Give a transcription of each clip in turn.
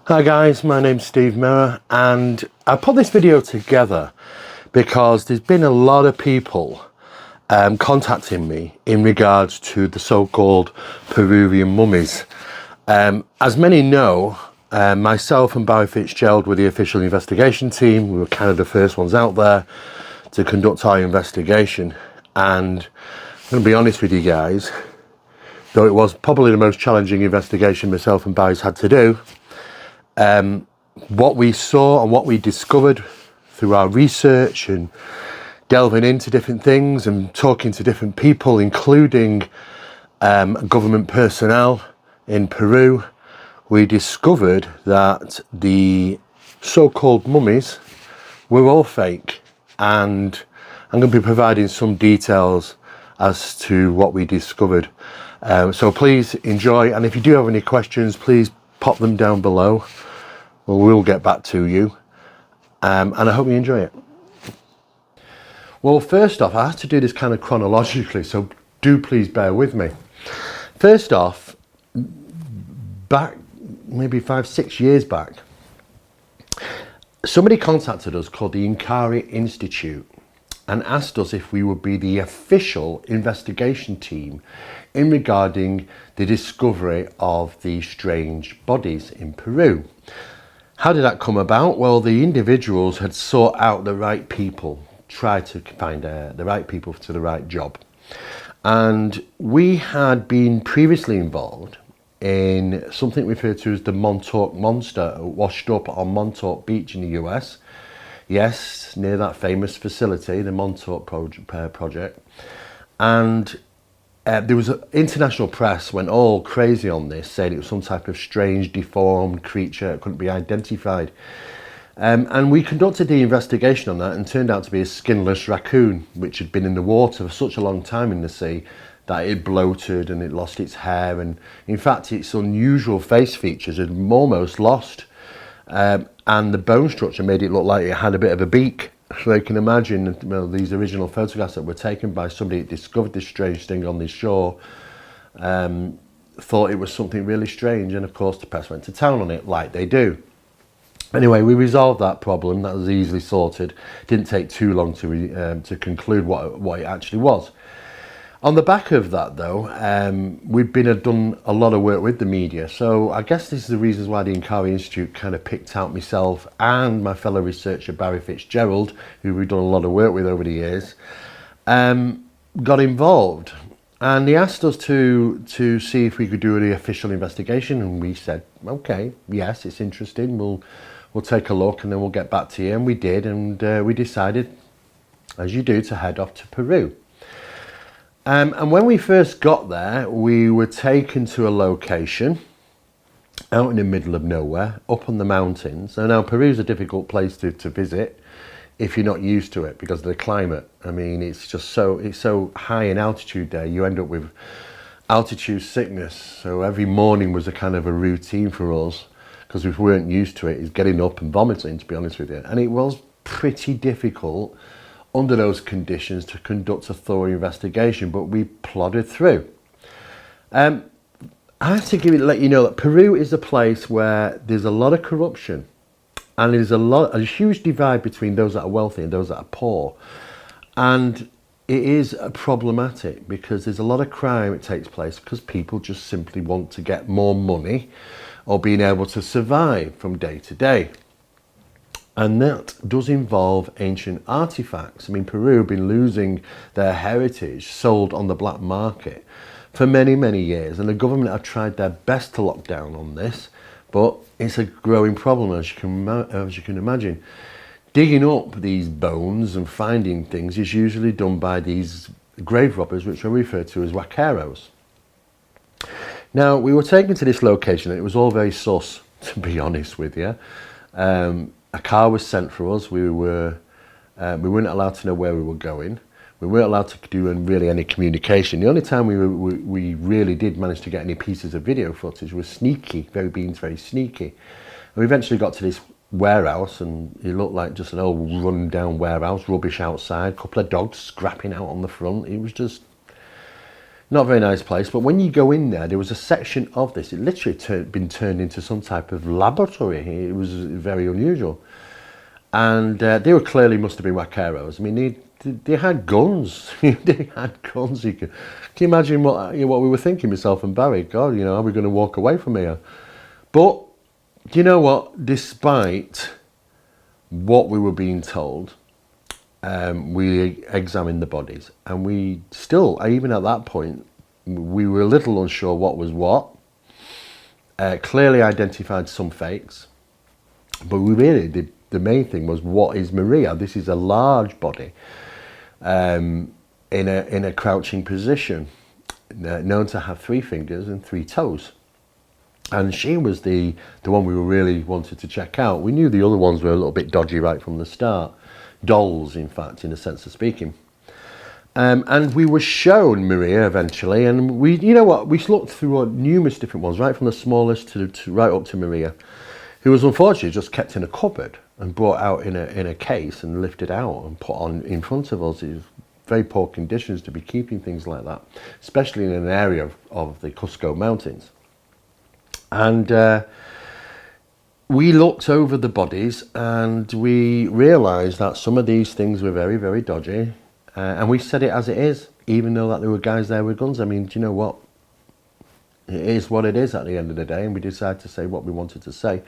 Hi guys, my name's Steve Mera and I put this video together because there's been a lot of people contacting me in regards to the so-called Peruvian mummies. As many know, myself and Barry Fitzgerald were the official investigation team. We were kind of the first ones out there to conduct our investigation, and I'm going to be honest with you guys, though it was probably the most challenging investigation myself and Barry's had to do, what we saw and what we discovered through our research and delving into different things and talking to different people, including government personnel in Peru, we discovered that the so-called mummies were all fake, and I'm going to be providing some details as to what we discovered. So please enjoy, and if you do have any questions, please pop them down below. We'll get back to you, and I hope you enjoy it. Well, first off, I have to do this kind of chronologically, so do please bear with me. First off, back maybe 5-6 years back, somebody contacted us called the Inkari Institute and asked us if we would be the official investigation team in regarding the discovery of these strange bodies in Peru. How did that come about? Well, the individuals had sought out the right people, tried to find the right people to the right job. And we had been previously involved in something referred to as the Montauk Monster, washed up on Montauk Beach in the US. Yes, near that famous facility, the Montauk Project. And there was international press went all crazy on this, saying it was some type of strange, deformed creature that couldn't be identified. And we conducted the investigation on that, and turned out to be a skinless raccoon, which had been in the water for such a long time in the sea that it bloated and it lost its hair, and in fact its unusual face features had almost lost. And the bone structure made it look like it had a bit of a beak. So you can imagine, well, these original photographs that were taken by somebody that discovered this strange thing on this shore, thought it was something really strange, and of course the press went to town on it, like they do. Anyway, we resolved that problem. That was easily sorted. Didn't take too long to conclude what it actually was. On the back of that, though, we've done a lot of work with the media. So I guess this is the reasons why the Inkari Institute kind of picked out myself and my fellow researcher Barry Fitzgerald, who we've done a lot of work with over the years, got involved. And they asked us to see if we could do the official investigation, and we said, okay, yes, it's interesting. We'll take a look and then we'll get back to you. And we did, and we decided, as you do, to head off to Peru. And when we first got there, we were taken to a location out in the middle of nowhere, up on the mountains. So now Peru's a difficult place to visit if you're not used to it because of the climate. I mean, it's so high in altitude there, you end up with altitude sickness. So every morning was a kind of a routine for us, because we weren't used to it, is getting up and vomiting, to be honest with you. And it was pretty difficult under those conditions to conduct a thorough investigation, but we plodded through. I have to let you know that Peru is a place where there's a lot of corruption, and there's a huge divide between those that are wealthy and those that are poor. And it is problematic because there's a lot of crime that takes place because people just simply want to get more money or being able to survive from day to day. And that does involve ancient artifacts. I mean, Peru have been losing their heritage sold on the black market for many, many years. And the government have tried their best to lock down on this, but it's a growing problem, as you can imagine. Digging up these bones and finding things is usually done by these grave robbers, which are referred to as vaqueros. Now, we were taken to this location, and it was all very sus, to be honest with you. A car was sent for us. We weren't allowed to know where we were going. We weren't allowed to do really any communication. The only time we really did manage to get any pieces of video footage was very sneaky. And we eventually got to this warehouse, and it looked like just an old run-down warehouse, rubbish outside, a couple of dogs scrapping out on the front. It was just Not a very nice place, but when you go in there, there was a section of this. It literally been turned into some type of laboratory. It was very unusual. And they were clearly must have been vaqueros. I mean, they had guns. They had guns. Can you imagine what we were thinking, myself and Barry? God, you know, are we going to walk away from here? But do you know what? Despite what we were being told, we examined the bodies, and we still, even at that point, we were a little unsure what was what. Clearly identified some fakes, but we really did. The main thing was, what is Maria? This is a large body in a crouching position, known to have 3 fingers and 3 toes. And she was the one we really wanted to check out. We knew the other ones were a little bit dodgy right from the start. Dolls, in fact, in a sense of speaking. And we were shown Maria eventually, and we looked through numerous different ones, right from the smallest to right up to Maria, who was unfortunately just kept in a cupboard and brought out in a case and lifted out and put on in front of us. It was very poor conditions to be keeping things like that, especially in an area of the Cusco Mountains. And we looked over the bodies, and we realised that some of these things were very, very dodgy. And we said it as it is, even though that there were guys there with guns. I mean, do you know what? It is what it is at the end of the day, and we decided to say what we wanted to say.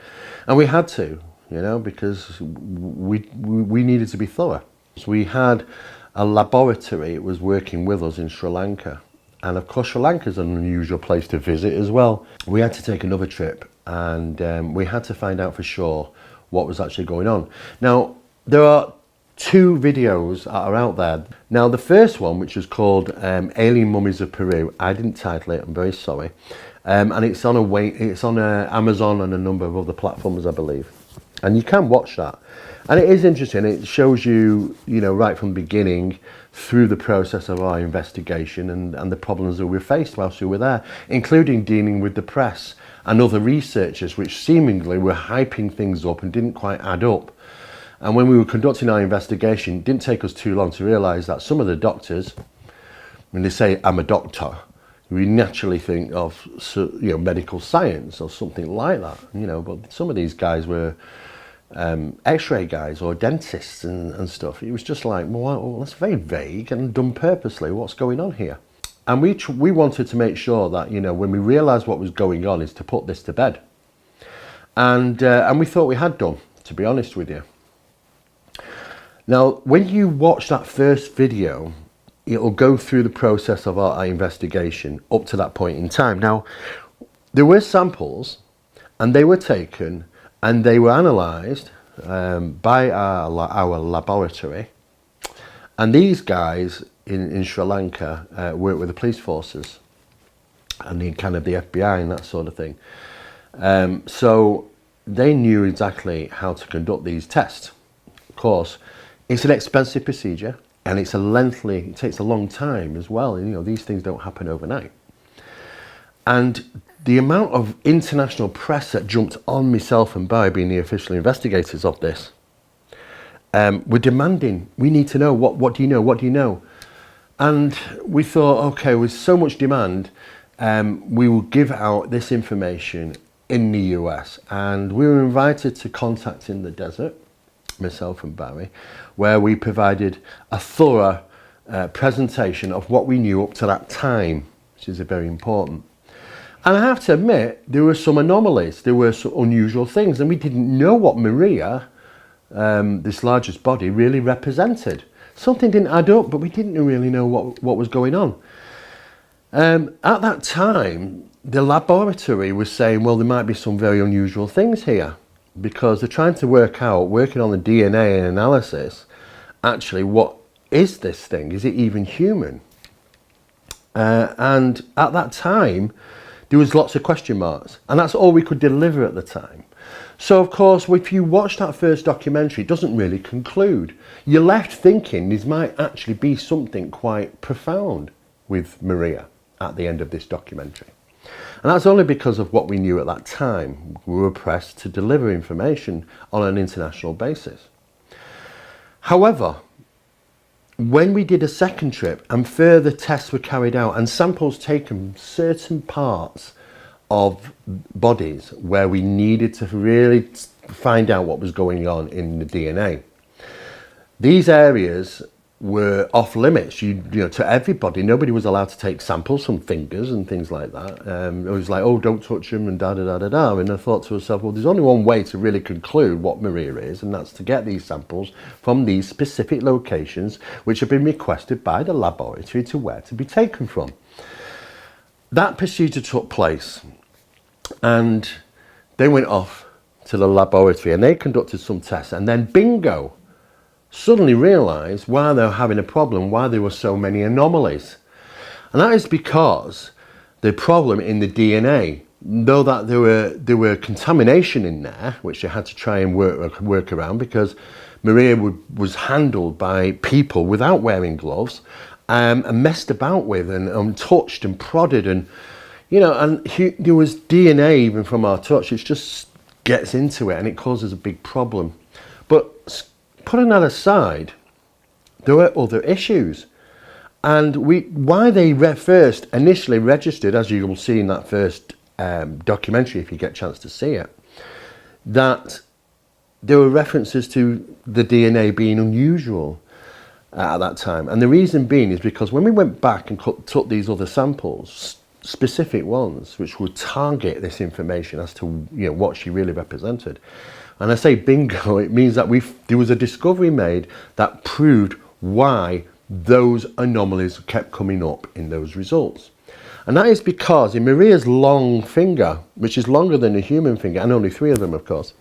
And we had to, you know, because we needed to be thorough. So we had a laboratory that was working with us in Sri Lanka. And of course, Sri Lanka is an unusual place to visit as well. We had to take another trip, and we had to find out for sure what was actually going on. Now, there are 2 videos that are out there. Now, the first one, which is called Alien Mummies of Peru, I didn't title it, I'm very sorry. And it's on Amazon and a number of other platforms, I believe. And you can watch that. And it is interesting. It shows you, right from the beginning through the process of our investigation and the problems that we faced whilst we were there, including dealing with the press and other researchers, which seemingly were hyping things up and didn't quite add up. And when we were conducting our investigation, it didn't take us too long to realise that some of the doctors, when they say, I'm a doctor, we naturally think of medical science or something like that, but some of these guys were x-ray guys or dentists and stuff. It was just like, well, that's very vague and done purposely. What's going on here? And we wanted to make sure that, when we realised what was going on, is to put this to bed. And we thought we had done, to be honest with you. Now, when you watch that first video, it'll go through the process of our investigation up to that point in time. Now, there were samples, and they were taken, and they were analysed by our laboratory. And these guys in Sri Lanka work with the police forces and the FBI and that sort of thing. So they knew exactly how to conduct these tests. Of course, it's an expensive procedure, and it takes a long time as well. These things don't happen overnight. And the amount of international press that jumped on myself and Barry, being the official investigators of this, were demanding, we need to know, what do you know, what do you know? And we thought, okay, with so much demand, we will give out this information in the US. And we were invited to Contact in the Desert, myself and Barry, where we provided a thorough presentation of what we knew up to that time, which is very important. And I have to admit, there were some anomalies, there were some unusual things, and we didn't know what Maria, this largest body, really represented. Something didn't add up, but we didn't really know what was going on. At that time, the laboratory was saying, well, there might be some very unusual things here, because they're trying to working on the DNA analysis, actually, what is this thing? Is it even human? And at that time, there was lots of question marks, and that's all we could deliver at the time. So, of course, if you watch that first documentary, it doesn't really conclude. You're left thinking this might actually be something quite profound with Maria at the end of this documentary. And that's only because of what we knew at that time. We were pressed to deliver information on an international basis. However, when we did a second trip and further tests were carried out and samples taken certain parts of bodies where we needed to really find out what was going on in the DNA, these areas were off limits, you know, to everybody. Nobody was allowed to take samples from fingers and things like that. It was like, oh, don't touch them and da da da da da. And I thought to myself, well, there's only one way to really conclude what Maria is, and that's to get these samples from these specific locations which have been requested by the laboratory to where to be taken from. That procedure took place, and they went off to the laboratory and they conducted some tests, and then bingo, suddenly realised why they were having a problem, why there were so many anomalies. And that is because the problem in the DNA, though that there were contamination in there, which they had to try and work around, because Maria was handled by people without wearing gloves, and messed about with and touched and prodded, and you know, and there was DNA even from our touch. It just gets into it and it causes a big problem. But putting that aside, there were other issues, and why they first initially registered, as you will see in that first documentary if you get a chance to see it, that there were references to the DNA being unusual at that time. And the reason being is because when we went back and took these other samples, specific ones which would target this information as to, you know, what she really represented. And I say bingo, it means that there was a discovery made that proved why those anomalies kept coming up in those results. And that is because in Maria's long finger, which is longer than a human finger, and only 3 of them of course,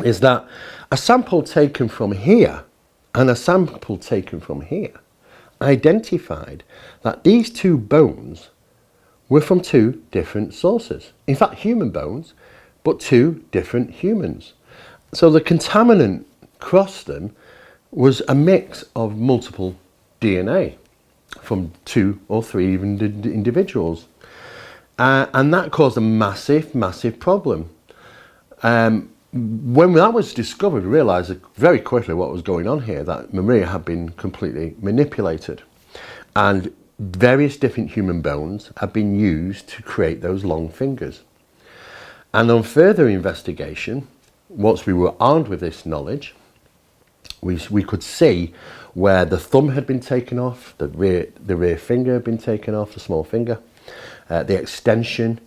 is that a sample taken from here and a sample taken from here identified that these 2 bones were from 2 different sources. In fact, human bones, but 2 different humans. So the contaminant crossed them was a mix of multiple DNA from 2 or 3 even individuals. And that caused a massive, massive problem. When that was discovered, we realised very quickly what was going on here, that Maria had been completely manipulated. And various different human bones had been used to create those long fingers. And on further investigation, once we were armed with this knowledge, we could see where the thumb had been taken off, the rear finger had been taken off, the small finger, the extension,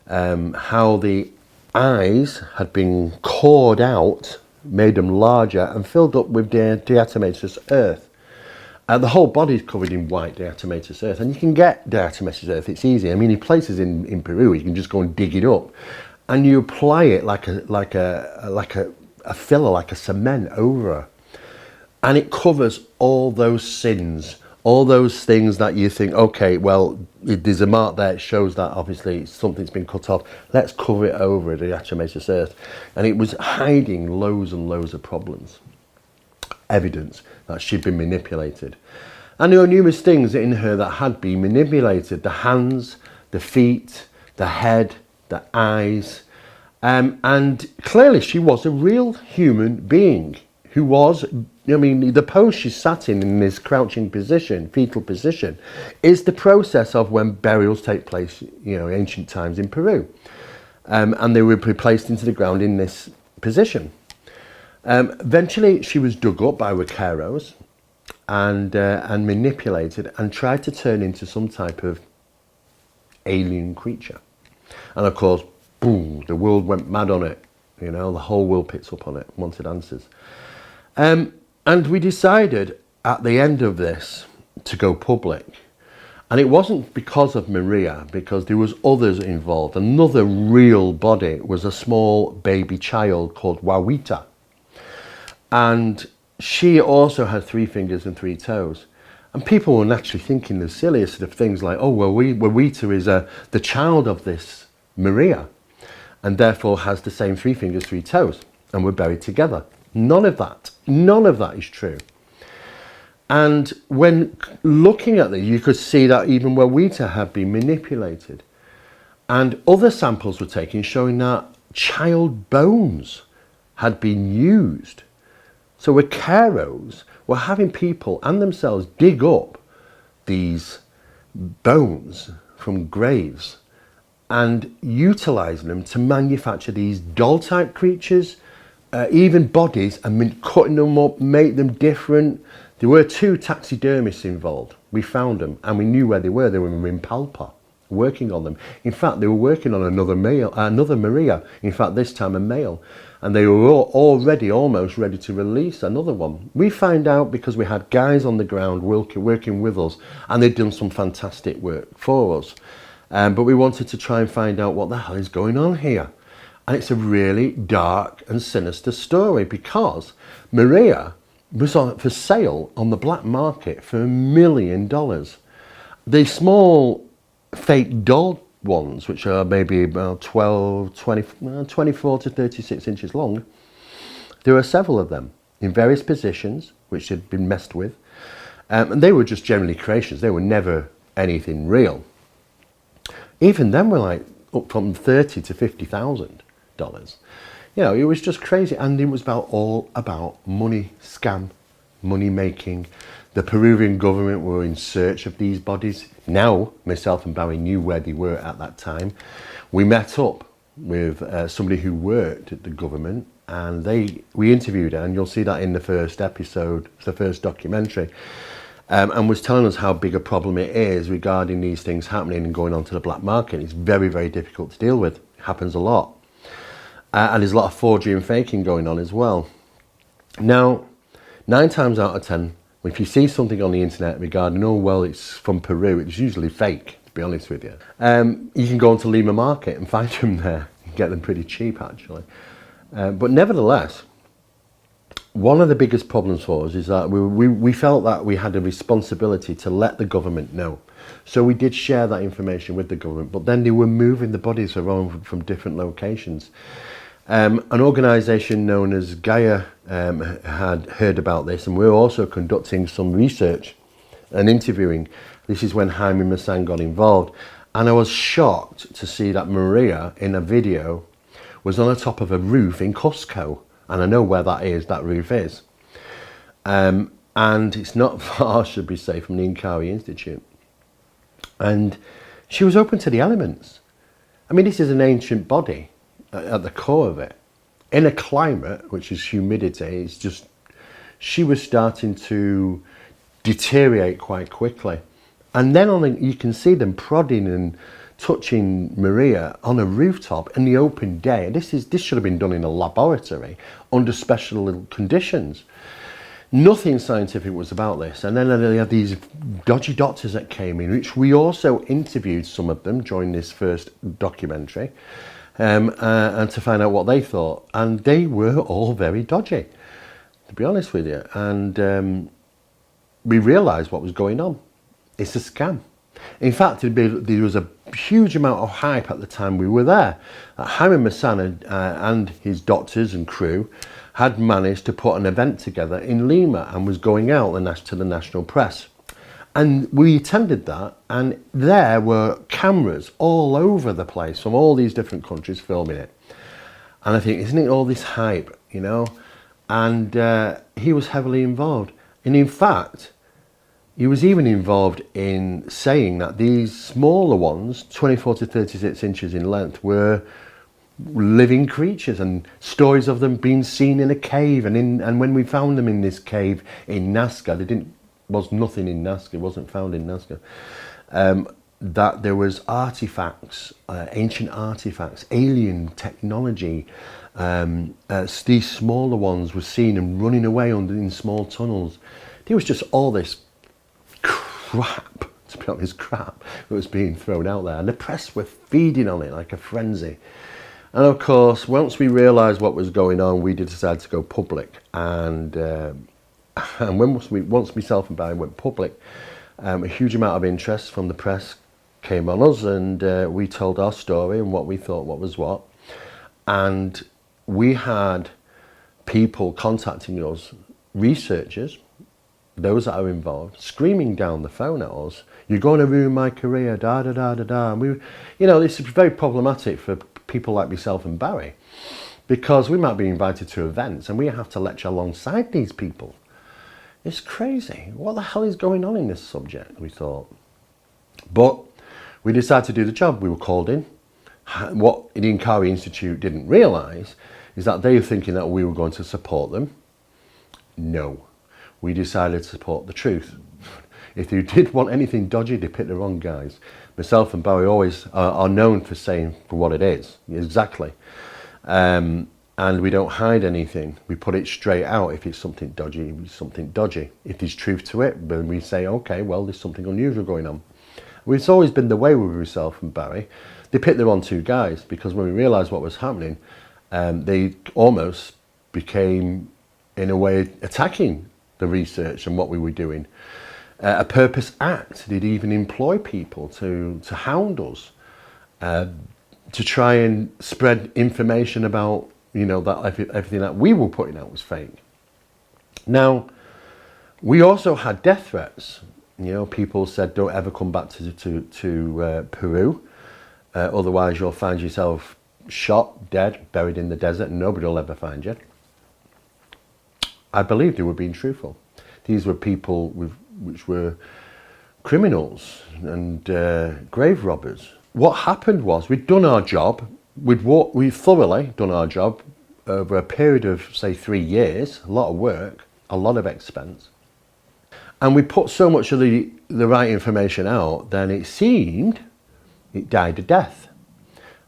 how the eyes had been cored out, made them larger and filled up with diatomaceous earth. The whole body is covered in white diatomaceous earth, and you can get diatomaceous earth, it's easy. I mean, in places in Peru, you can just go and dig it up, and you apply it like a filler, like a cement over, and it covers all those sins, all those things that you think, okay, well, there's a mark there, it shows that obviously something's been cut off, let's cover it over the diatomaceous earth. And it was hiding loads and loads of problems, evidence that she'd been manipulated. And there were numerous things in her that had been manipulated: the hands, the feet, the head, the eyes, and clearly she was a real human being who was, I mean, the pose she sat in this crouching position, fetal position, is the process of when burials take place, you know, in ancient times in Peru. And they were placed into the ground in this position. Eventually she was dug up by vaqueros and manipulated and tried to turn into some type of alien creature. And of course, boom, the world went mad on it. You know, the whole world picked up on it, wanted answers. And we decided at the end of this to go public. And it wasn't because of Maria, because there was others involved. Another real body was a small baby child called Wawita. And she also had 3 fingers and 3 toes. And people were naturally thinking the silliest of things like, oh, well, Wawita is the child of this Maria, and therefore has the same 3 fingers, 3 toes, and were buried together. None of that is true. And when looking at this, you could see that even Wawita had been manipulated. And other samples were taken showing that child bones had been used So with caros, we're having people and themselves dig up these bones from graves and utilising them to manufacture these doll-type creatures, even bodies, and cutting them up, make them different. There were 2 taxidermists involved. We found them and we knew where they were. They were in Palpa, working on them. In fact, they were working on another Maria, in fact this time a male, and they were already almost ready to release another one. We found out because we had guys on the ground working with us, and they'd done some fantastic work for us, but we wanted to try and find out what the hell is going on here. And it's a really dark and sinister story, because Maria was for sale on the black market for $1 million. The small fake doll ones, which are maybe about 24 to 36 inches long, there are several of them in various positions which had been messed with, and they were just generally creations. They were never anything real. Even then were like up from $30,000 to $50,000. You know, it was just crazy, and it was all about money, scam, money making. The Peruvian government were in search of these bodies. Now, myself and Barry knew where they were at that time. We met up with somebody who worked at the government, and we interviewed her, and you'll see that in the first episode, the first documentary, and was telling us how big a problem it is regarding these things happening and going onto the black market. It's very, very difficult to deal with. It happens a lot. And there's a lot of forgery and faking going on as well. Now, 9 times out of 10, if you see something on the internet regarding, oh, well, it's from Peru, it's usually fake, to be honest with you. You can go onto Lima Market and find them there. You can get them pretty cheap, actually. But nevertheless, one of the biggest problems for us is that we felt that we had a responsibility to let the government know. So we did share that information with the government, but then they were moving the bodies around from different locations. An organisation known as Gaia had heard about this, and we were also conducting some research and interviewing. This is when Jaime Maussan got involved, and I was shocked to see that Maria in a video was on the top of a roof in Cusco, and I know where that roof is. And it's not far, should we say, from the Inkari Institute. And she was open to the elements. I mean, this is an ancient body at the core of it. In a climate, which is humidity, it's just, she was starting to deteriorate quite quickly. And then you can see them prodding and touching Maria on a rooftop in the open day. This should have been done in a laboratory under special conditions. Nothing scientific was about this. And then they had these dodgy doctors that came in, which we also interviewed some of them during this first documentary, and to find out what they thought. And they were all very dodgy, to be honest with you. And we realised what was going on. It's a scam. In fact, there was a huge amount of hype at the time we were there. Jaime Maussan and his doctors and crew had managed to put an event together in Lima and was going out to the national press. And we attended that, and there were cameras all over the place from all these different countries filming it. And I think, isn't it all this hype, you know? And he was heavily involved. And in fact, he was even involved in saying that these smaller ones, 24 to 36 inches in length, were living creatures, and stories of them being seen in a cave. And when we found them in this cave in Nazca, was nothing in Nazca, it wasn't found in Nazca, that there was artifacts, ancient artifacts, alien technology. These smaller ones were seen and running away in small tunnels. There was just all this crap, to be honest, crap that was being thrown out there, and the press were feeding on it like a frenzy. And of course, once we realised what was going on, we decided to go public. And once myself and Barry went public, a huge amount of interest from the press came on us, and we told our story and what we thought what was what. And we had people contacting us, researchers, those that are involved, screaming down the phone at us, "You're going to ruin my career, da da da da da." And this is very problematic for people like myself and Barry, because we might be invited to events and we have to lecture alongside these people. It's crazy. What the hell is going on in this subject, we thought. But we decided to do the job. We were called in. What the Inkari Institute didn't realise is that they were thinking that we were going to support them. No. We decided to support the truth. If you did want anything dodgy, they picked the wrong guys. Myself and Barry always are known for saying for what it is. Exactly. And we don't hide anything. We put it straight out. If it's something dodgy, it's something dodgy. If there's truth to it, then we say, okay, well, there's something unusual going on. It's always been the way with myself and Barry. They picked the wrong two guys because when we realised what was happening, they almost became, in a way, attacking the research and what we were doing. A purpose act. They'd even employ people to hound us, to try and spread information about, you know, that everything that we were putting out was fake. Now, we also had death threats. You know, people said, don't ever come back to Peru, otherwise you'll find yourself shot, dead, buried in the desert, and nobody will ever find you. I believed they were being truthful. These were people which were criminals and grave robbers. What happened was we'd done our job. We'd thoroughly done our job over a period of, say, 3 years, a lot of work, a lot of expense. And we put so much of the right information out, then it seemed it died a death.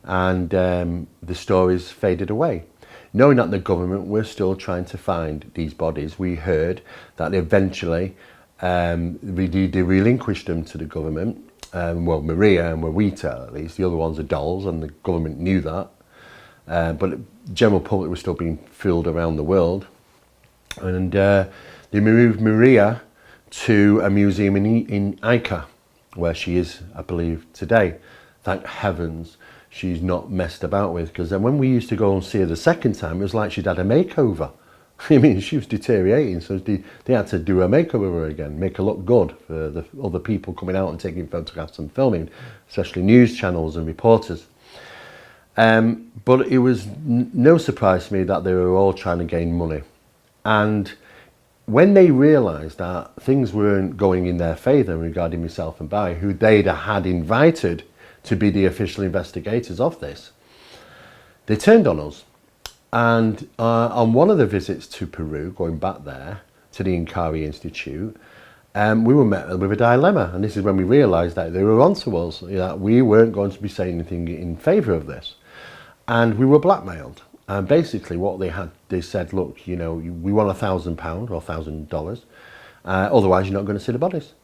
And the stories faded away. Knowing that the government were still trying to find these bodies, we heard that eventually they relinquished them to the government. Well, Maria and Wawita, at least. The other ones are dolls, and the government knew that. But the general public was still being fooled around the world. And they moved Maria to a museum in Ica, where she is, I believe, today. Thank heavens she's not messed about with, because then when we used to go and see her the second time, it was like she'd had a makeover. I mean, she was deteriorating, so they had to do a makeover of her again, make her look good for the other people coming out and taking photographs and filming, especially news channels and reporters. But it was no surprise to me that they were all trying to gain money. And when they realised that things weren't going in their favour regarding myself and Barry, who they'd had invited to be the official investigators of this, they turned on us. And on one of the visits to Peru, going back there to the Inkari Institute, we were met with a dilemma. And this is when we realised that they were onto us, that we weren't going to be saying anything in favour of this. And we were blackmailed. And basically what they said, look, you know, we want £1,000 or $1,000, otherwise you're not going to see the bodies.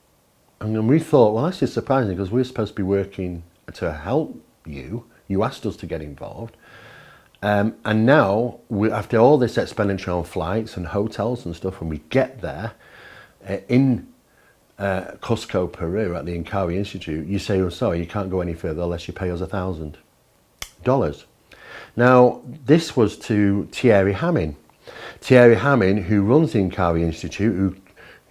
And then we thought, well, this is surprising, because we're supposed to be working to help you. You asked us to get involved. And now, after all this expenditure on flights and hotels and stuff, when we get there in Cusco, Peru, at the Inkari Institute, you say, oh, sorry, you can't go any further unless you pay us $1,000. Now, this was to Thierry Hamin. Thierry Hamin, who runs the Inkari Institute, who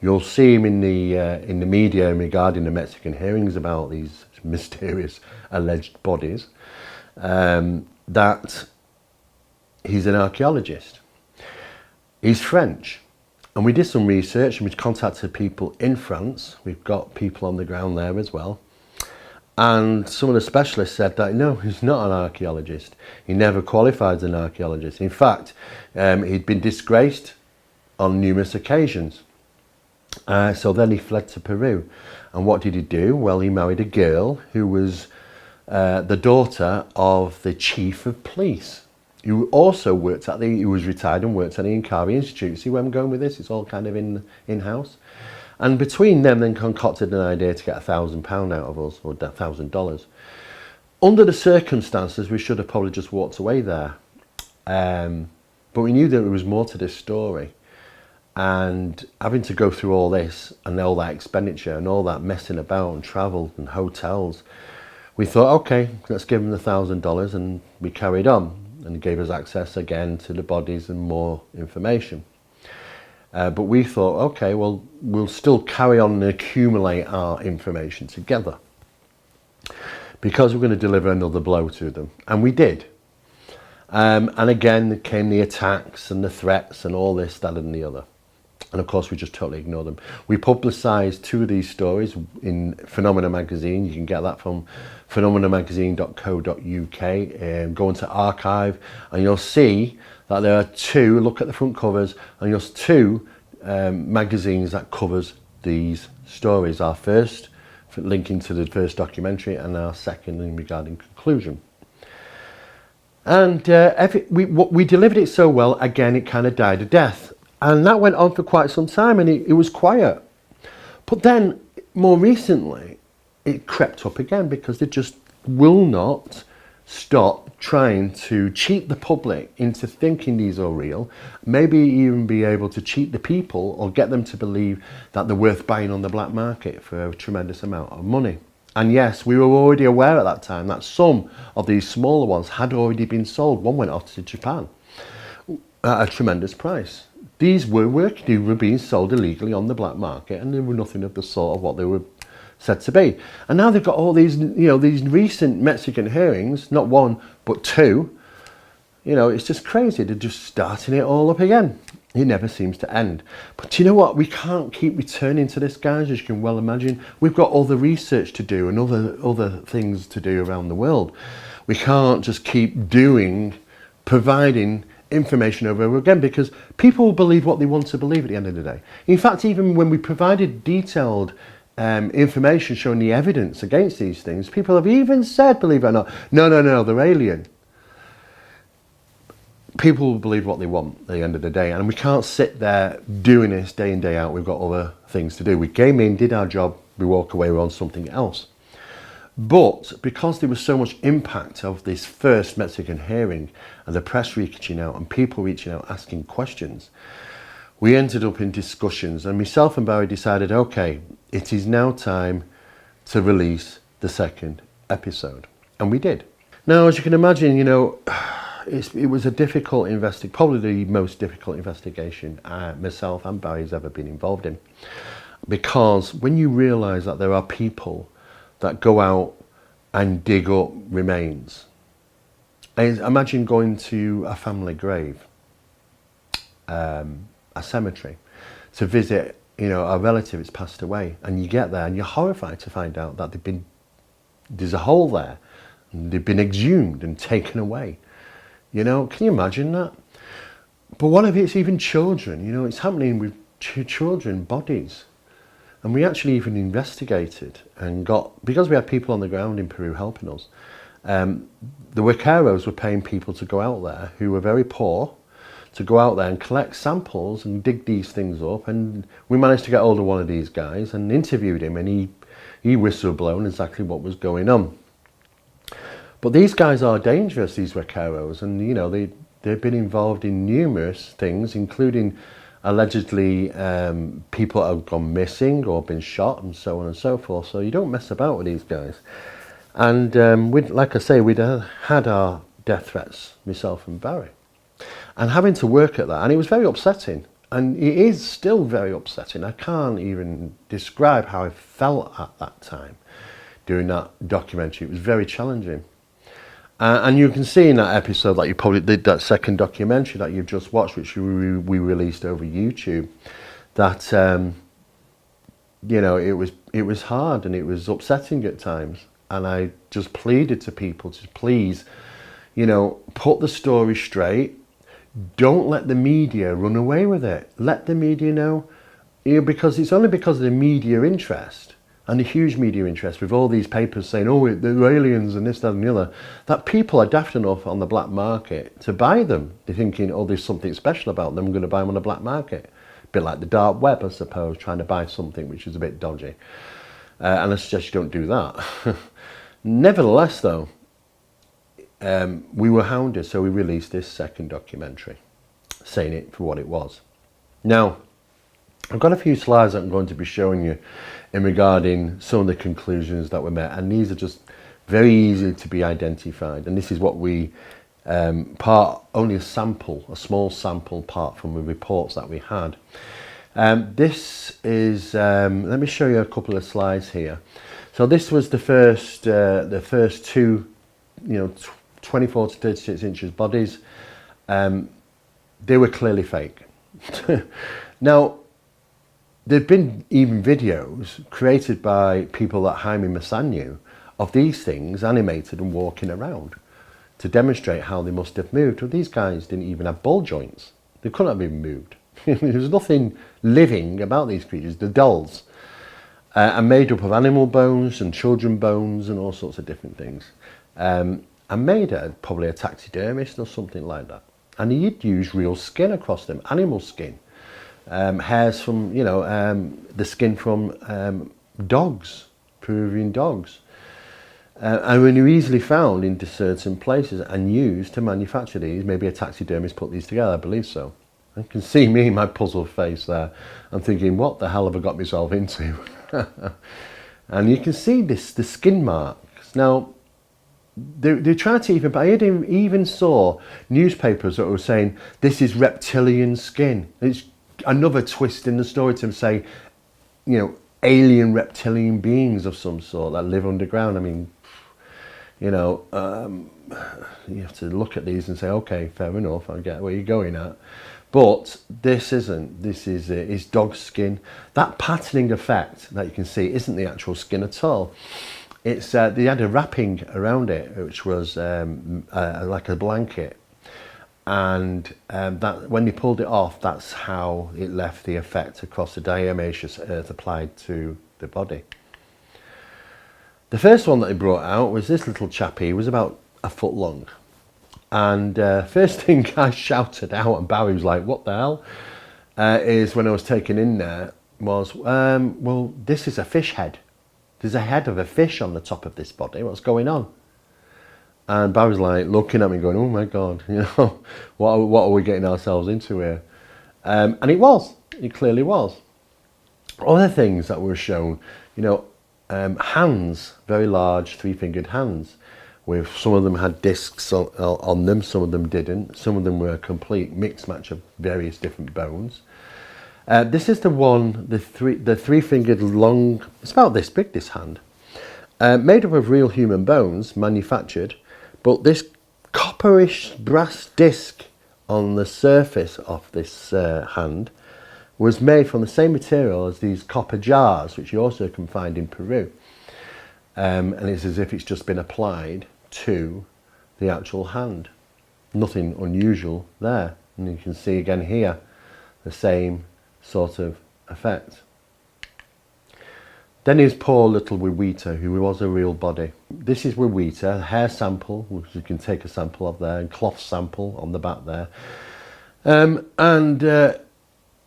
you'll see him in the media regarding the Mexican hearings about these mysterious alleged bodies, that he's an archaeologist. He's French. And we did some research and we contacted people in France. We've got people on the ground there as well. And some of the specialists said that, no, he's not an archaeologist. He never qualified as an archaeologist. In fact, he'd been disgraced on numerous occasions. So then he fled to Peru. And what did he do? Well, he married a girl who was the daughter of the chief of police, who also worked he was retired and worked at the Inkari Institute. See where I'm going with this? It's all kind of in-house. And between them, then concocted an idea to get £1,000 out of us, or $1,000. Under the circumstances, we should have probably just walked away there. But we knew that there was more to this story. And having to go through all this and all that expenditure and all that messing about and travel and hotels, we thought, okay, let's give them the $1,000, and we carried on. And gave us access again to the bodies and more information. But we thought, okay, well, we'll still carry on and accumulate our information together, because we're going to deliver another blow to them. And we did. And again came the attacks and the threats and all this, that and the other. And of course we just totally ignore them. We publicised 2 of these stories in Phenomena magazine. You can get that from phenomenamagazine.co.uk. Go into archive and you'll see that there are 2, look at the front covers, and you'll see 2 magazines that covers these stories. Our first linking to the first documentary, and our second in regarding conclusion. And we delivered it so well, again it kind of died a death. And that went on for quite some time, and it was quiet. But then, more recently, it crept up again, because they just will not stop trying to cheat the public into thinking these are real, maybe even be able to cheat the people or get them to believe that they're worth buying on the black market for a tremendous amount of money. And yes, we were already aware at that time that some of these smaller ones had already been sold. One went off to Japan at a tremendous price. These were working, they were being sold illegally on the black market, and they were nothing of the sort of what they were said to be. And now they've got all these, these recent Mexican hearings, not 1, but 2. It's just crazy. They're just starting it all up again. It never seems to end. But you know what? We can't keep returning to this, guys, as you can well imagine. We've got all the research to do and other things to do around the world. We can't just keep providing information over and over again, because people will believe what they want to believe at the end of the day. In fact, even when we provided detailed information showing the evidence against these things, people have even said, believe it or not, no, they're alien. People will believe what they want at the end of the day, and we can't sit there doing this day in, day out. We've got other things to do. We came in, did our job, we walk away, we're on something else. But because there was so much impact of this first Mexican hearing, and the press reaching out and people reaching out asking questions, we ended up in discussions, and myself and Barry decided, okay, it is now time to release the second episode. And we did. Now, as you can imagine, it was a difficult probably the most difficult investigation myself and Barry's ever been involved in. Because when you realise that there are people that go out and dig up remains, and imagine going to a family grave, a cemetery, to visit a relative that's passed away, and you get there and you're horrified to find out that there's a hole there, and they've been exhumed and taken away. Can you imagine that? But what if it's even children? It's happening with children bodies. And we actually even investigated and because we had people on the ground in Peru helping us, the Huaqueros were paying people to go out there who were very poor, to go out there and collect samples and dig these things up. And we managed to get hold of one of these guys and interviewed him, and he whistleblown exactly what was going on. But these guys are dangerous, these Huaqueros, and they've been involved in numerous things, including allegedly people have gone missing or been shot and so on and so forth. So you don't mess about with these guys. And like I say, we'd had our death threats, myself and Barry, and having to work at that, and it was very upsetting, and it is still very upsetting. I can't even describe how I felt at that time doing that documentary. It was very challenging. And you can see in that episode that you probably did, that second documentary that you've just watched, which we released over YouTube, that it was hard and it was upsetting at times. And I just pleaded to people to please, put the story straight. Don't let the media run away with it. Let the media know, because it's only because of the media interest, and the huge media interest with all these papers saying, oh, they're aliens and this, that and the other, that people are daft enough on the black market to buy them. They're thinking, oh, there's something special about them, I'm going to buy them on the black market. A bit like the dark web, I suppose, trying to buy something which is a bit dodgy. And I suggest you don't do that. Nevertheless, though, we were hounded, so we released this second documentary, saying it for what it was. Now, I've got a few slides that I'm going to be showing you in regarding some of the conclusions that were met, and these are just very easy to be identified. And this is what we only a small sample part from the reports that we had. This is let me show you a couple of slides here. So this was the first two, 24 to 36 inches bodies. They were clearly fake. Now, there'd been even videos created by people like Jaime Maussan knew of these things animated and walking around to demonstrate how they must have moved. Well, these guys didn't even have ball joints. They couldn't have been moved. There was nothing living about these creatures. The dolls are made up of animal bones and children bones and all sorts of different things. And made probably a taxidermist or something like that. And he'd use real skin across them, animal skin. Hairs from, the skin from dogs, Peruvian dogs. And when they're easily found in certain places and used to manufacture these, maybe a taxidermist put these together, I believe so. I can see me, my puzzled face there. I'm thinking, what the hell have I got myself into? And you can see the skin marks. Now, they tried to even, I even saw newspapers that were saying, this is reptilian skin. It's another twist in the story to say, alien reptilian beings of some sort that live underground. I mean, you have to look at these and say, okay, fair enough, I get where you're going at. But this isn't. This is dog skin. That patterning effect that you can see isn't the actual skin at all. It's they had a wrapping around it, which was like a blanket, and that when they pulled it off, that's how it left the effect across the diatomaceous earth applied to the body. The first one that they brought out was this little chappie. He was about a foot long. And first thing I shouted out, and Barry was like, what the hell? Is when I was taken in there was, well, this is a fish head. There's a head of a fish on the top of this body. What's going on? And Barry was like looking at me going, oh my God, what are we getting ourselves into here? And it clearly was. Other things that were shown, hands, very large 3-fingered hands. With some of them had discs on them, some of them didn't. Some of them were a complete mixed match of various different bones. This is the one, the 3-fingered long, it's about this big, this hand. Made up of real human bones, manufactured, but this copperish brass disc on the surface of this hand was made from the same material as these copper jars, which you also can find in Peru. And it's as if it's just been applied to the actual hand. Nothing unusual there. And you can see again here the same sort of effect. Then here's poor little Wawita, who was a real body. This is Wawita, a hair sample, which you can take a sample of there, and cloth sample on the back there.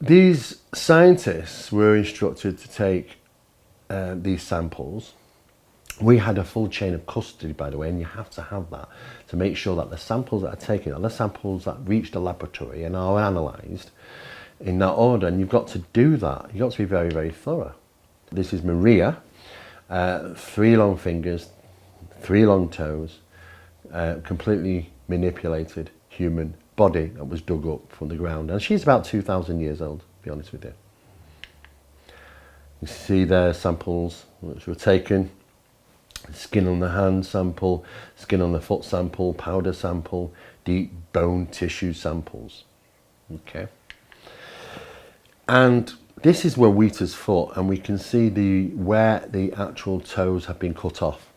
These scientists were instructed to take these samples. We had a full chain of custody, by the way, and you have to have that to make sure that the samples that are taken are the samples that reach the laboratory and are analysed in that order. And you've got to do that. You've got to be very, very thorough. This is Maria, 3 long fingers, 3 long toes, completely manipulated human body that was dug up from the ground. And she's about 2,000 years old, to be honest with you. You see there samples which were taken. Skin on the hand sample, skin on the foot sample, powder sample, deep bone tissue samples. Okay. And this is Wawita's foot, and we can see where the actual toes have been cut off,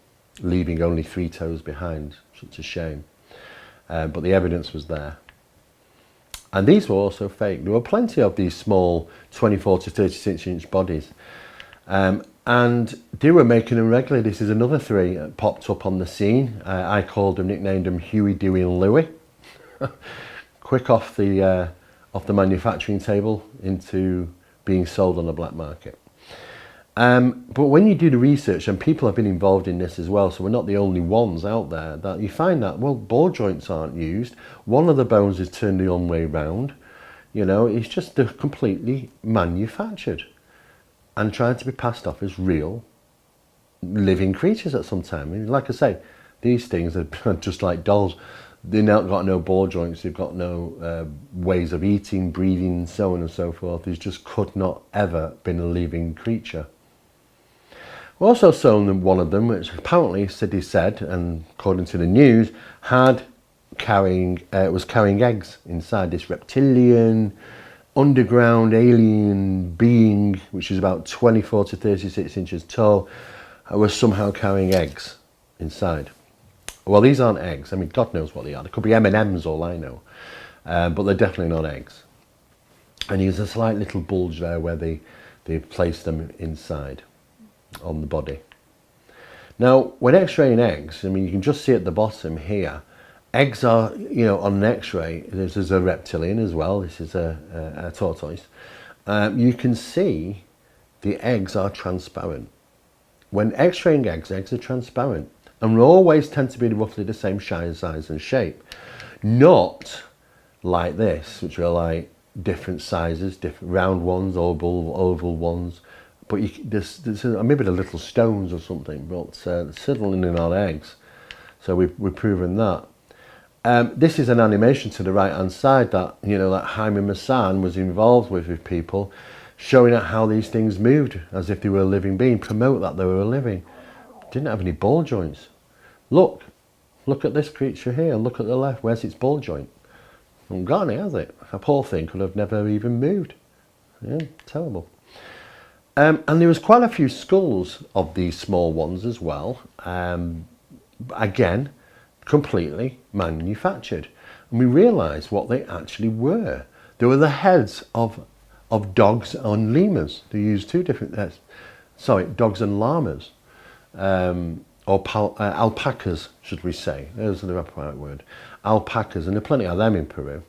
leaving only 3 toes behind. Such a shame. But the evidence was there. And these were also fake. There were plenty of these small 24 to 36 inch bodies. And they were making them regularly. This is another 3 that popped up on the scene. I nicknamed them Huey, Dewey and Louie. Quick off the manufacturing table into being sold on the black market. But when you do the research, and people have been involved in this as well, so we're not the only ones out there, that you find that, well, ball joints aren't used. One of the bones is turned the wrong way round. It's just they're completely manufactured and trying to be passed off as real living creatures at some time. I mean, like I say, these things are just like dolls. They've not got no ball joints, they've got no ways of eating, breathing, and so on and so forth. There's just could not ever been a living creature. We also saw one of them, which apparently Sidney said, and according to the news, was carrying eggs inside. This reptilian, underground alien being, which is about 24 to 36 inches tall, was somehow carrying eggs inside. Well, these aren't eggs. I mean, God knows what they are. They could be M&Ms, all I know, but they're definitely not eggs. And there's a slight little bulge there where they placed them inside on the body. Now, when x-raying eggs, I mean, you can just see at the bottom here, eggs are, on an x-ray, this is a reptilian as well, this is a tortoise. You can see the eggs are transparent. When x-raying eggs are transparent, and will always tend to be roughly the same size and shape. Not like this, which are like different sizes, different round ones, oval ones, but there's maybe the little stones or something, but certainly not eggs. So we've proven that. This is an animation to the right hand side that that Jaime Maussan was involved with people, showing out how these things moved as if they were a living being, promote that they were a living. Didn't have any ball joints. Look at this creature here. Look at the left. Where's its ball joint? Hasn't got any, has it? A poor thing could have never even moved. Yeah, terrible. And there was quite a few skulls of these small ones as well. Again, completely manufactured. And we realised what they actually were. They were the heads of dogs and lemurs. They used two different dogs and llamas. Or alpacas, should we say. Those are the right word. Alpacas, and there are plenty of them in Peru.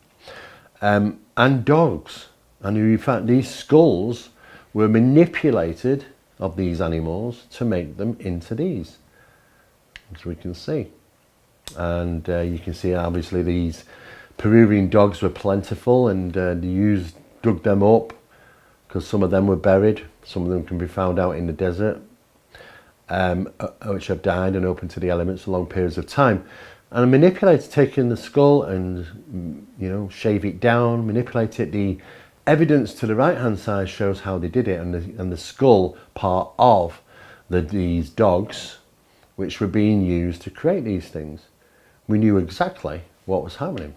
And dogs. And in fact, these skulls were manipulated of these animals to make them into these, as we can see. And you can see obviously these Peruvian dogs were plentiful, and dug them up because some of them were buried. Some of them can be found out in the desert, which have died and open to the elements for long periods of time. And manipulated, taking the skull and shave it down, manipulate it. The evidence to the right hand side shows how they did it, and the skull part of these dogs, which were being used to create these things. We knew exactly what was happening.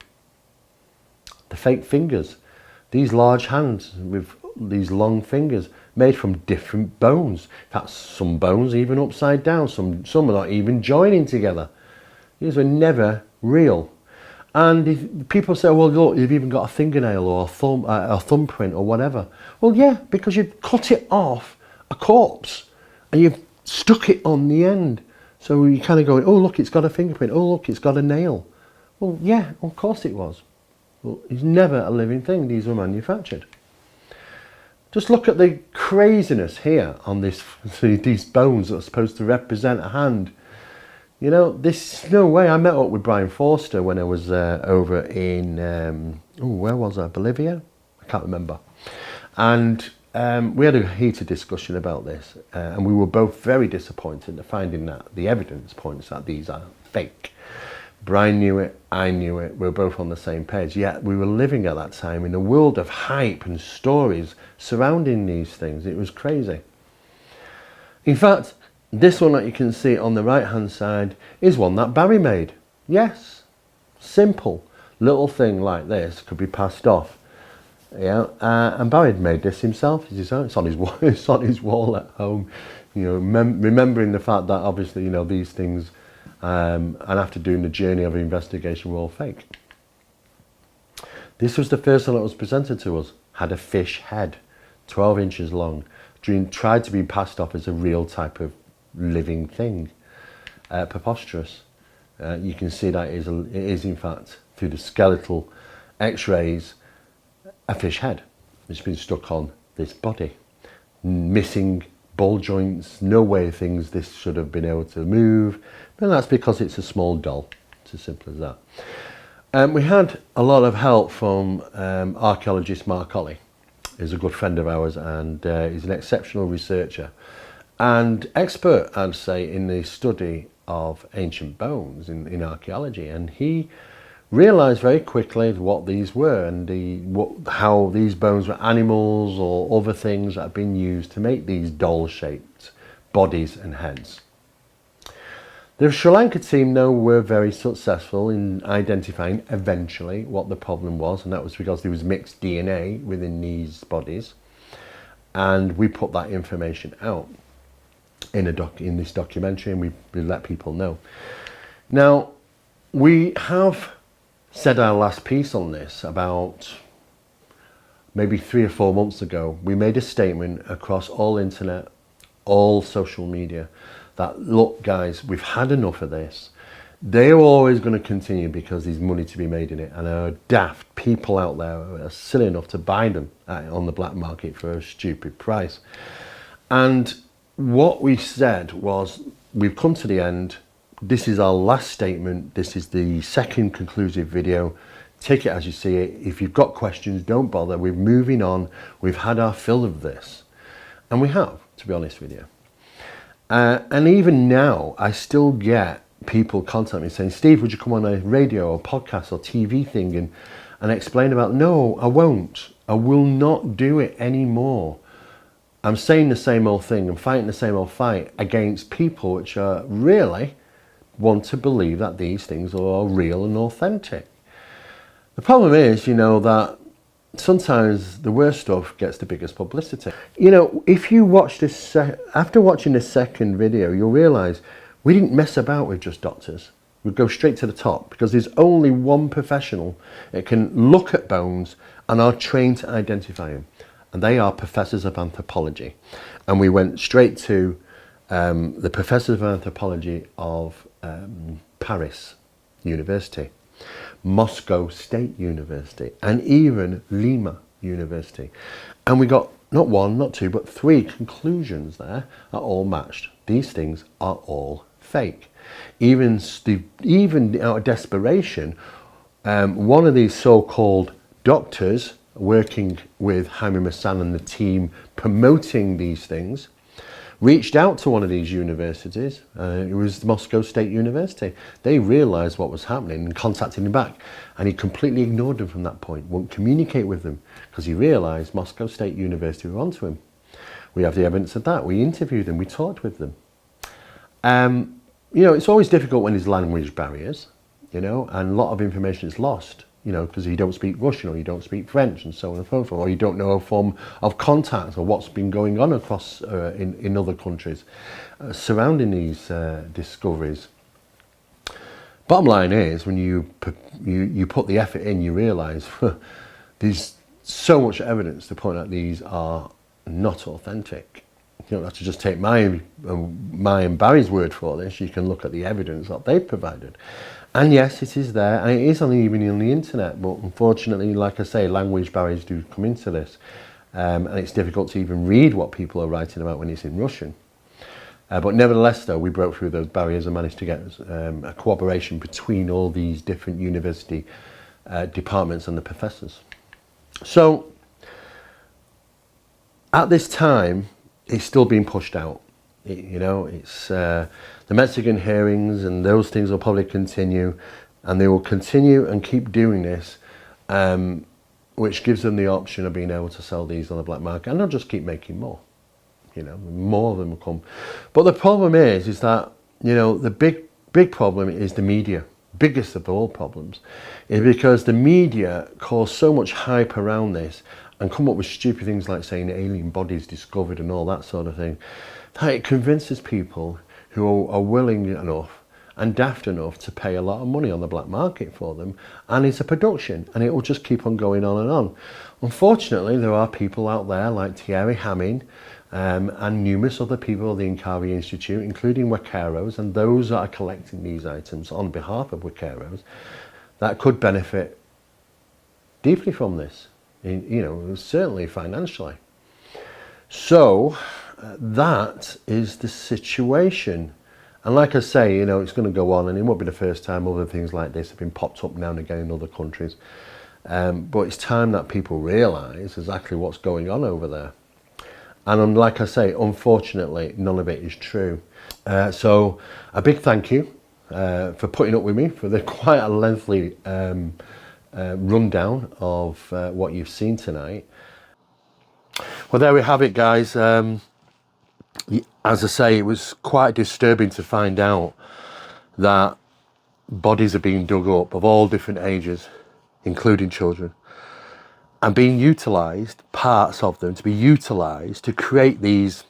The fake fingers, these large hands with these long fingers made from different bones. In fact, some bones even upside down, some are not even joining together. These were never real. And if people say, well, look, you've even got a fingernail or a thumbprint or whatever. Well, yeah, because you've cut it off a corpse and you've stuck it on the end. So you're kind of going, oh, look, it's got a fingerprint. Oh, look, it's got a nail. Well, yeah, of course it was. Well, it's never a living thing. These were manufactured. Just look at the craziness here on these bones that are supposed to represent a hand. This no way. I met up with Brian Forster when I was over in, where was I? Bolivia? I can't remember. And we had a heated discussion about this, and we were both very disappointed at finding that the evidence points that these are fake. Brian knew it, I knew it, we were both on the same page, yet we were living at that time in a world of hype and stories surrounding these things. It was crazy. In fact, this one that you can see on the right hand side is one that Barry made. Yes, simple little thing like this could be passed off. Yeah, and Barry had made this himself. It's on his wall. It's on his wall at home. Remembering the fact that obviously these things, and after doing the journey of investigation, were all fake. This was the first one that was presented to us. Had a fish head, 12 inches long. Tried to be passed off as a real type of living thing. Preposterous. You can see that it is in fact through the skeletal X-rays. A fish head which has been stuck on this body. Missing ball joints, no way this should have been able to move, and that's because it's a small doll. It's as simple as that. We had a lot of help from archaeologist Mark Ollie. He's a good friend of ours, and he's an exceptional researcher and expert, I'd say, in the study of ancient bones in archaeology, and he realised very quickly what these were and how these bones were animals or other things that have been used to make these doll-shaped bodies and heads. The Sri Lanka team, though, were very successful in identifying eventually what the problem was, and that was because there was mixed DNA within these bodies, and we put that information out in this documentary, and we let people know. Now, we have said our last piece on this about maybe 3 or 4 months ago. We made a statement across all internet, all social media, that look guys, we've had enough of this. They're always going to continue because there's money to be made in it, and there are daft people out there who are silly enough to buy them on the black market for a stupid price. And what we said was, we've come to the end. This is our last statement. This is the second conclusive video. Take it as you see it. If you've got questions, don't bother. We're moving on. We've had our fill of this, and we have, to be honest with you. And even now, I still get people contact me saying, Steve, would you come on a radio or podcast or TV thing and explain about, no, I won't. I will not do it anymore. I'm saying the same old thing and fighting the same old fight against people which are really want to believe that these things are real and authentic. The problem is, that sometimes the worst stuff gets the biggest publicity. If you watch this, after watching this second video, you'll realise we didn't mess about with just doctors. We go straight to the top, because there's only one professional that can look at bones and are trained to identify them, and they are professors of anthropology. And we went straight to the professors of anthropology of Paris University, Moscow State University, and even Lima University. And we got not one, not two, but 3 conclusions there are all matched. These things are all fake. Even out of desperation, one of these so-called doctors working with Jaime Maussan and the team promoting these things reached out to one of these universities. It was Moscow State University. They realised what was happening and contacted him back, and he completely ignored them from that point, wouldn't communicate with them, because he realised Moscow State University were onto him. We have the evidence of that. We interviewed them, we talked with them. It's always difficult when there's language barriers, and a lot of information is lost, because you don't speak Russian, or you don't speak French, and so on and so forth, or you don't know a form of contact or what's been going on across in other countries surrounding these discoveries. Bottom line is, when you put the effort in, you realise there's so much evidence to point out these are not authentic. You don't have to just take my and Barry's word for this. You can look at the evidence that they've provided. And yes, it is there, and it is even on the internet, but unfortunately, like I say, language barriers do come into this, and it's difficult to even read what people are writing about when it's in Russian. But nevertheless, though, we broke through those barriers and managed to get a cooperation between all these different university departments and the professors. So, at this time, it's still being pushed out. It's the Mexican hearings, and those things will probably continue, and they will continue and keep doing this, which gives them the option of being able to sell these on the black market, and they'll just keep making more. More of them will come. But the problem is that the big problem is the media. Biggest of all problems is because the media cause so much hype around this and come up with stupid things like saying alien bodies discovered and all that sort of thing, that it convinces people who are willing enough and daft enough to pay a lot of money on the black market for them, and it's a production, and it will just keep on going on and on. Unfortunately, there are people out there like Thierry Hamming and numerous other people at the Inkavi Institute, including Wakeros, and those that are collecting these items on behalf of Wakeros, that could benefit deeply from this, certainly financially. So that is the situation. And like I say, it's going to go on, and it won't be the first time other things like this have been popped up now and again in other countries. But it's time that people realise exactly what's going on over there. And like I say, unfortunately, none of it is true. So a big thank you for putting up with me for the quite a lengthy rundown of what you've seen tonight. Well, there we have it, guys. as I say, it was quite disturbing to find out that bodies are being dug up of all different ages, including children, and being utilised, parts of them to be utilised to create these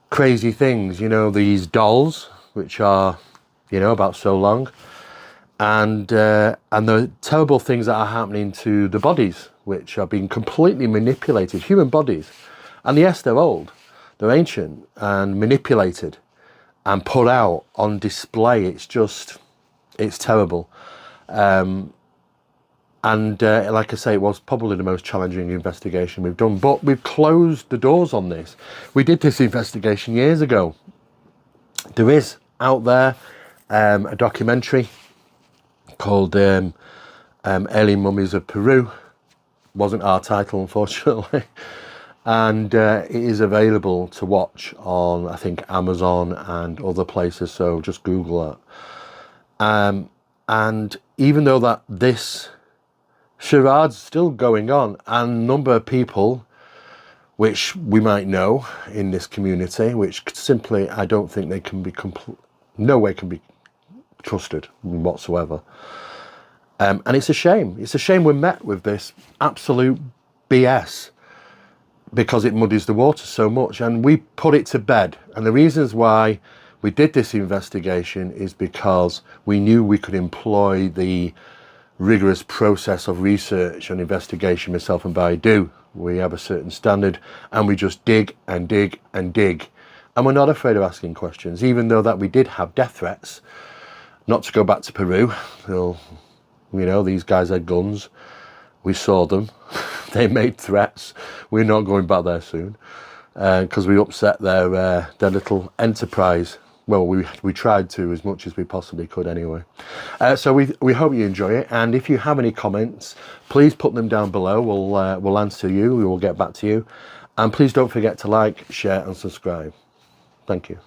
crazy things, you know, these dolls, which are, you know, about so long, and the terrible things that are happening to the bodies, which are being completely manipulated, human bodies. And yes, they're old, they're ancient and manipulated and put out on display. It's just, it's terrible. Like I say, it was probably the most challenging investigation we've done, but we've closed the doors on this. We did this investigation years ago. There is out there a documentary called Alien Mummies of Peru. Wasn't our title, unfortunately. And it is available to watch on, I think, Amazon and other places, so just Google that. And even though that this charade's still going on, and a number of people which we might know in this community, which simply, I don't think they can be no way can be trusted whatsoever. And it's a shame. It's a shame we're met with this absolute BS, because it muddies the water so much, and we put it to bed. And the reasons why we did this investigation is because we knew we could employ the rigorous process of research and investigation myself and Barry do. We have a certain standard, and we just dig and dig and dig, and we're not afraid of asking questions, even though that we did have death threats not to go back to Peru. You know, these guys had guns, we saw them. They made threats. We're not going back there soon, because we upset their little enterprise. Well, we tried to as much as we possibly could anyway. So we hope you enjoy it, and if you have any comments, please put them down below. We'll answer you. We will get back to you, and please don't forget to like, share, and subscribe. Thank you.